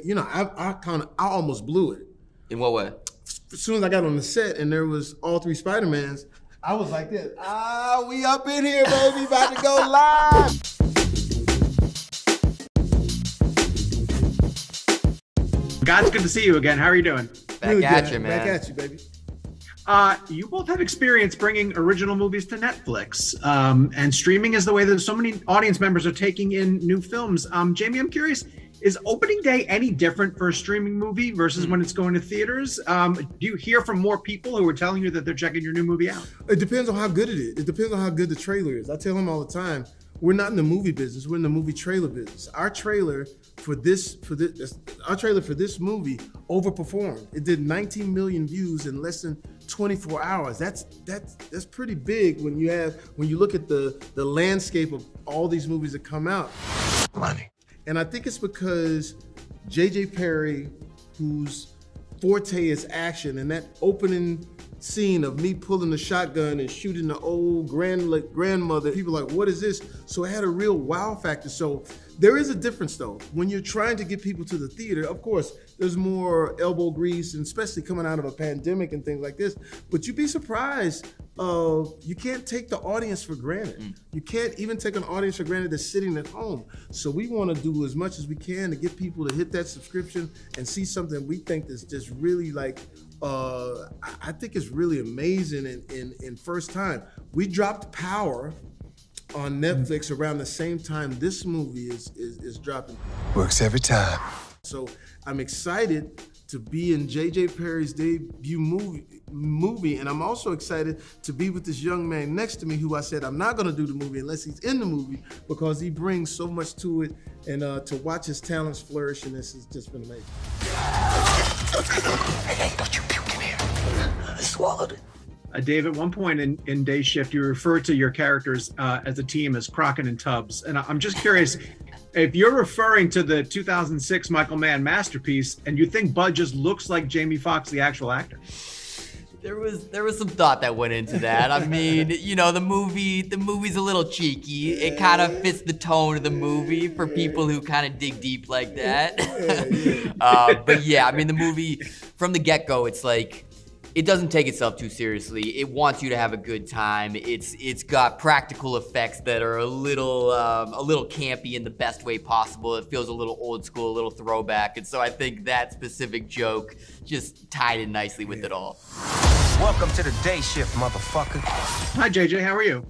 I almost blew it. In what way? As soon as I got on the set and there was all 3 Spider-Mans, I was like this. We up in here, baby, about to go live. God's good to see you again. How are you doing? Back Really at good. you, man. Back at you, baby. You both have experience bringing original movies to Netflix, and streaming is the way that so many audience members are taking in new films. Jamie, I'm curious, is opening day any different for a streaming movie versus when it's going to theaters? Do you hear from more people who are telling you that they're checking your new movie out? It depends on how good it is. It depends on how good the trailer is. I tell them all the time, we're not in the movie business. We're in the movie trailer business. Our trailer for this movie overperformed. It did 19 million views in less than 24 hours. That's pretty big when you look at the landscape of all these movies that come out. Money. And I think it's because JJperry, whose forte is action, and that opening scene of me pulling the shotgun and shooting the old grandmother, people are like, what is this? So it had a real wow factor. So there is a difference though. When you're trying to get people to the theater, of course, there's more elbow grease, and especially coming out of a pandemic and things like this, but you'd be surprised. You can't take the audience for granted. You can't even take an audience for granted that's sitting at home. So we want to do as much as we can to get people to hit that subscription and see something we think is just really like, I think it's really amazing in first time. We dropped Power on Netflix around the same time this movie is dropping. Works every time. So I'm excited to be in JJperry's debut movie, and I'm also excited to be with this young man next to me who I said I'm not gonna do the movie unless he's in the movie, because he brings so much to it, and to watch his talents flourish, and this has just been amazing. Hey, don't you puke in here. I swallowed it. Dave, at one point in DayShift, you referred to your characters as a team as Crockett and Tubbs. And I'm just curious, if you're referring to the 2006 Michael Mann masterpiece and you think Bud just looks like Jamie Foxx, the actual actor. There was some thought that went into that. I mean, the movie's a little cheeky. It kind of fits the tone of the movie for people who kind of dig deep like that. But yeah, I mean, the movie from the get-go, it's like, it doesn't take itself too seriously. It wants you to have a good time. It's got practical effects that are a little campy in the best way possible. It feels a little old school, a little throwback. And so I think that specific joke just tied in nicely with it all. Welcome to the day shift, motherfucker. Hi, JJ, how are you?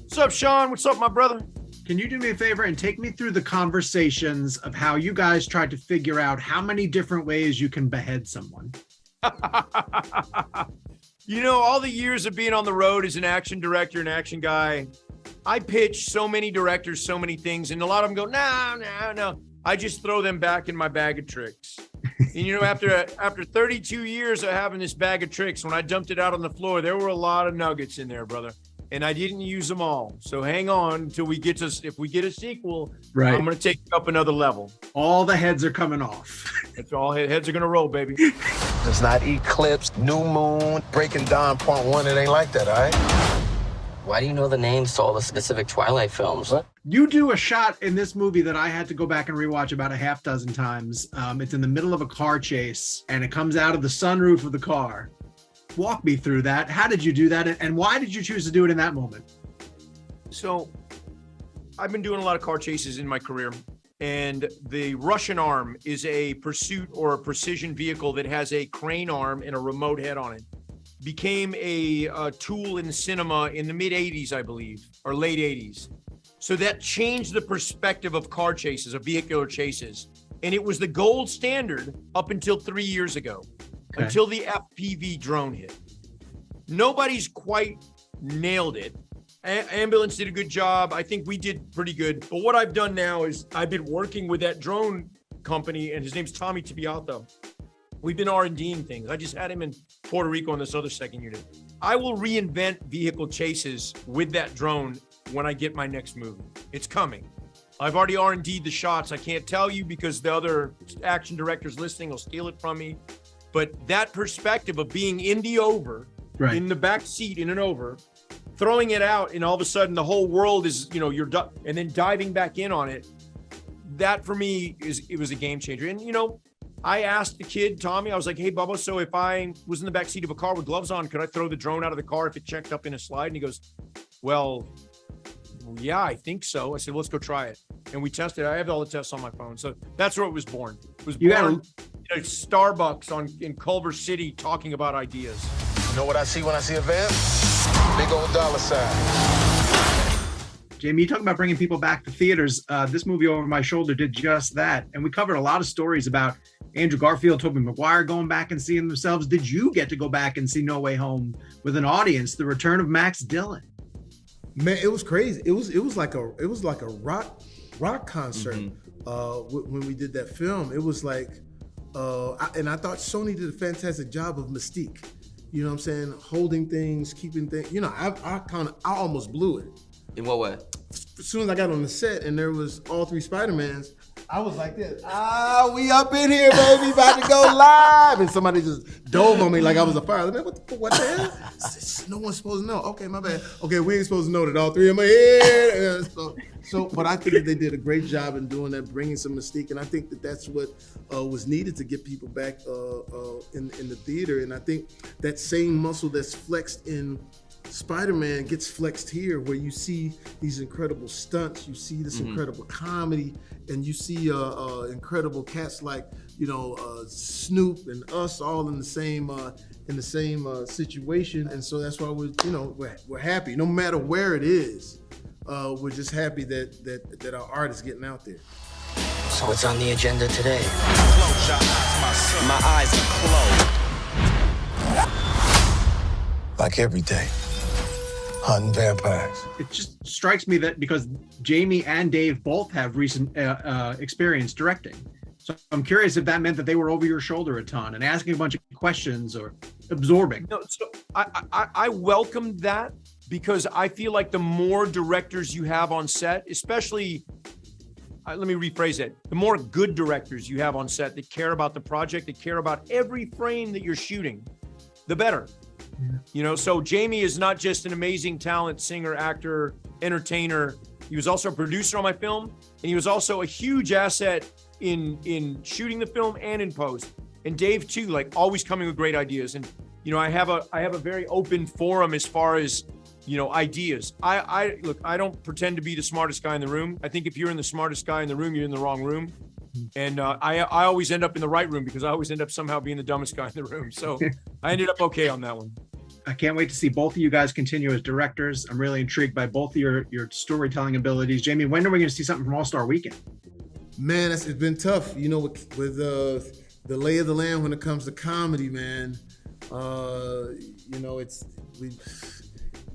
What's up, Sean? What's up, my brother? Can you do me a favor and take me through the conversations of how you guys tried to figure out how many different ways you can behead someone? All the years of being on the road as an action director and action guy, I pitch so many directors, so many things, and a lot of them go, no. I just throw them back in my bag of tricks. And after 32 years of having this bag of tricks, when I dumped it out on the floor, there were a lot of nuggets in there, brother. And I didn't use them all. So hang on until if we get a sequel, right, I'm going to take it up another level. All the heads are coming off. That's all heads are going to roll, baby. It's not eclipse, new moon, breaking down point one. It ain't like that, all right? Why do you know the names to all the specific Twilight films? What? You do a shot in this movie that I had to go back and rewatch about a half dozen times. It's in the middle of a car chase, and it comes out of the sunroof of the car. Walk me through that. How did you do that? And why did you choose to do it in that moment? So I've been doing a lot of car chases in my career, and the Russian arm is a pursuit or a precision vehicle that has a crane arm and a remote head on it. Became a tool in cinema in the mid 80s, I believe, or late 80s. So that changed the perspective of car chases, of vehicular chases. And it was the gold standard up until 3 years ago. Okay. Until the FPV drone hit. Nobody's quite nailed it. Ambulance did a good job. I think we did pretty good. But what I've done now is I've been working with that drone company, and his name's Tommy Tibiato. We've been R&D'ing things. I just had him in Puerto Rico on this other second unit. I will reinvent vehicle chases with that drone when I get my next movie. It's coming. I've already R&D'd the shots. I can't tell you because the other action directors listening will steal it from me. But that perspective of being in the over, right, in the back seat in an over, throwing it out, and all of a sudden the whole world is, and then diving back in on it. That for me it was a game changer. And I asked the kid, Tommy, I was like, hey, Bubba, so if I was in the back seat of a car with gloves on, could I throw the drone out of the car if it checked up in a slide? And he goes, well, yeah, I think so. I said, let's go try it. And we tested. I have all the tests on my phone. So that's where it was born. It was born in a Starbucks in Culver City talking about ideas. You know what I see when I see a van? Big old dollar sign. Jamie, you talk about bringing people back to theaters. This movie, Over My Shoulder, did just that. And we covered a lot of stories about Andrew Garfield, Tobey Maguire going back and seeing themselves. Did you get to go back and see No Way Home with an audience? The return of Max Dillon. Man, it was crazy. It was like a rock concert when we did that film. It was like, and I thought Sony did a fantastic job of mystique. You know what I'm saying? Holding things, keeping things. You know, I almost blew it. In what way? As soon as I got on the set and there was all 3 Spider-Mans, I was like this. We up in here, baby, about to go live. And somebody just dove on me like I was a fire. Man, what the hell? No one's supposed to know. Okay, my bad. Okay, we ain't supposed to know that all 3 of them are here. But I think that they did a great job in doing that, bringing some mystique. And I think that that's what was needed to get people back in the theater. And I think that same muscle that's flexed in Spider-Man gets flexed here, where you see these incredible stunts, you see this incredible comedy, and you see incredible cats like Snoop and us all in the same situation. And so that's why we're happy, no matter where it is. We're just happy that our art is getting out there. So what's on the agenda today? My eyes are closed. Like every day. Hunting vampires. It just strikes me that because Jamie and Dave both have recent experience directing. So I'm curious if that meant that they were over your shoulder a ton and asking a bunch of questions or absorbing. No, so I welcome that, because I feel like the more directors you have on set, especially, let me rephrase it, the more good directors you have on set that care about the project, that care about every frame that you're shooting, the better. So Jamie is not just an amazing talent, singer, actor, entertainer. He was also a producer on my film, and he was also a huge asset in shooting the film and in post. And Dave too, like always coming with great ideas. And I have a very open forum as far as ideas. I look, I don't pretend to be the smartest guy in the room. I think if you're in the smartest guy in the room, you're in the wrong room. And I always end up in the right room, because I always end up somehow being the dumbest guy in the room. So I ended up okay on that one. I can't wait to see both of you guys continue as directors. I'm really intrigued by both of your storytelling abilities. Jamie, when are we going to see something from All-Star Weekend? Man, it's been tough, with the lay of the land when it comes to comedy, man.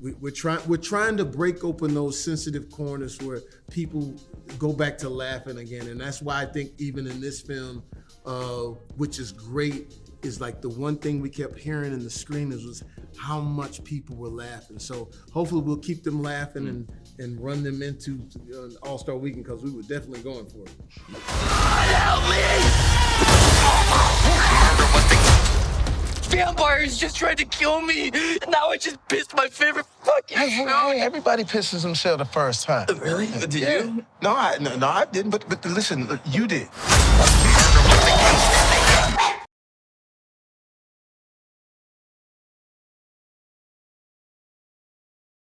We're trying to break open those sensitive corners where people go back to laughing again. And that's why I think even in this film, which is great, is like the one thing we kept hearing in the screeners was how much people were laughing. So hopefully we'll keep them laughing and run them into All-Star Weekend, because we were definitely going for it. Help me! Vampires just tried to kill me. Now I just pissed my favorite fucking food. Hey, everybody pisses themselves the first time. Really? Did you? No, I didn't. But listen, look, you did.